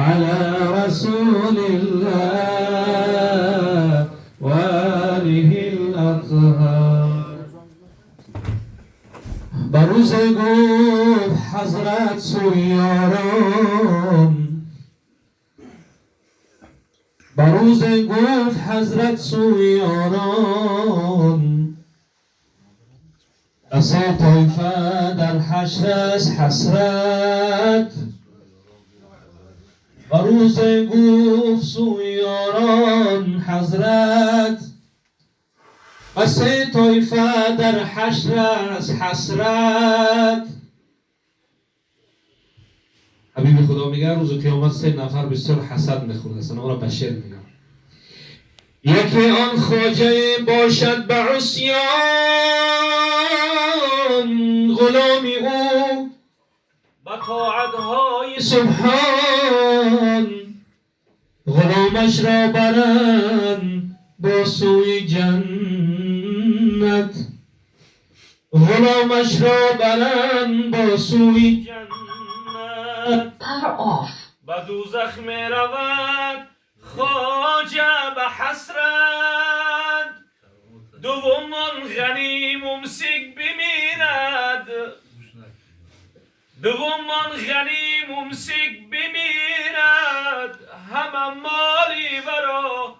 على رسول الله وآله الأطهار. بروز گفت حضرت سویاران، بروز گفت حضرت سویاران، بسا طایفه در حشر از حسرت. بروز گفت سویاران حضرت، بسا طایفه در حشر از حسرت. حبیب خدا میگه روز قیامت 3 نفر بسیار حسد میخورد، اصلا اون را بشر میگن. یکی آن خواجه باشد به عصیان، غلامی او به طاعتهای سبحان، غلامش را برند با سوی جنت، غلامش را برند با سوی جنت. به دوزخ می رود خواجه به حسرت، دومان غنی ممسک بمیرد، دومان غنی ممسک بمیرد، همه مالی برا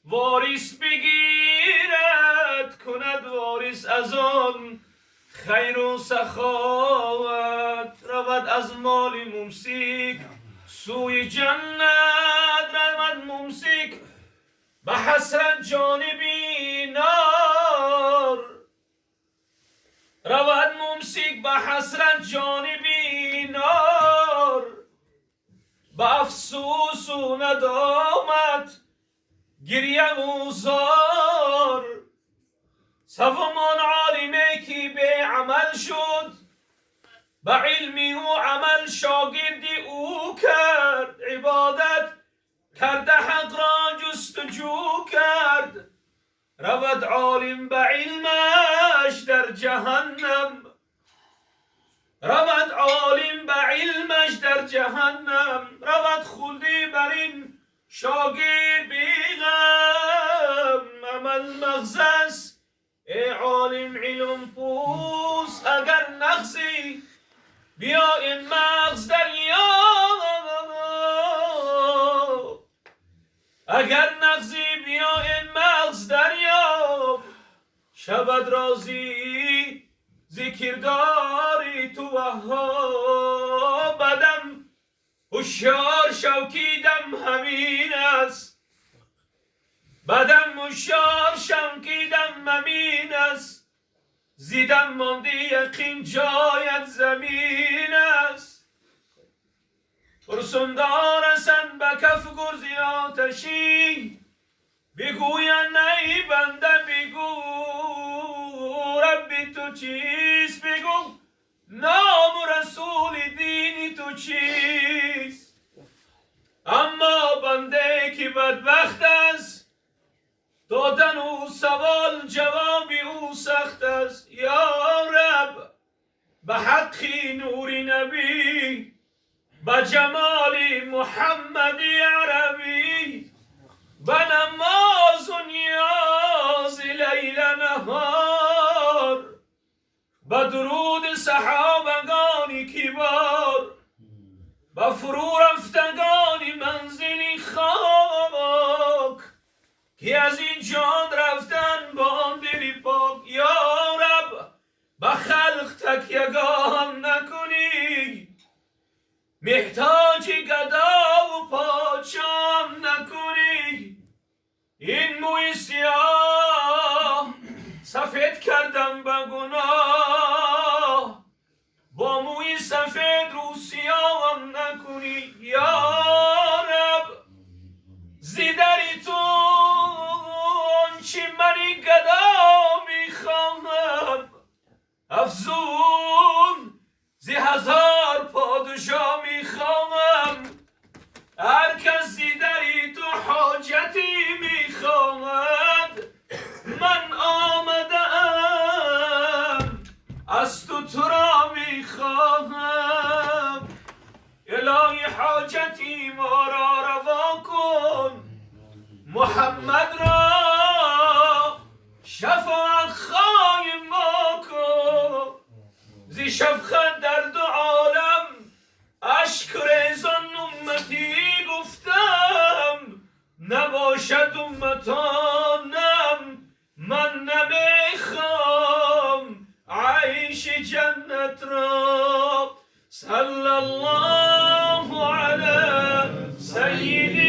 وارث بگیرد، کند وارث از آن خیر و سخاوت. رود از مال ممسک سوی جنت، رود ممسک به حسرت جانبی نار، رود ممسک به حسرت جانبی نار، به افسوس و ندامت گریه و زار. سومان عالمی که به عمل شد، به علمی و عمل شاگردی او کرد، عبادت کرده حق را جستجو کرد. رود عالم به علمش در جهنم، رود عالم به علمش در جهنم، رود خلدی بر این شاگرد بیغم. عمل مغزست ای عالم علم پوز، اگر نغزی بیا این مغز دریا، اگر نغزی بیا این مغز دریا. شود راضی ذکرداری تو وهاب، بدم هوشیار شوکیدم همین است، بدم هوشیار شوکیدم همین است، زیدم مانده یقین جایت زمین است. فرسندار هستند به کف گرزی آتشی، بگویند ای بنده بگو رب تو چیست، بگو نام رسول دین تو چیست. اما بنده که بدبخت است، دادن او سوال جوابی او سخت است. یا رب به حقی نوری نبی، به جمال محمدی عربی، به نماز و نیاز لیل نهار، به درود صحابگانی کبار، به فرو رفتگانی منزلی خاک، که از این جان رفتن با آن دلی پاک. یا رب به خلق تکیگان نکنی، محتاج گدا و پادشام نکنی. این موی سیاه سفید کردم به گناه، با موی سفید رو سیاهم نکنی. یا رب زیدری تو چی منی گدا میخواهم، افزون زی هزار پادشاه میخواهم. هر کسی دری تو حاجتی میخواهد، من آمدم از تو را میخواهم. الهی حاجتی ما را روا کن، محمد را شفاعت خواهی ما کن. زی شفقت در دو عالم اشک ریزان امتی گفتم، نباشد امتانم من نمیخوام عیش جنت را. صلی الله علی سیدی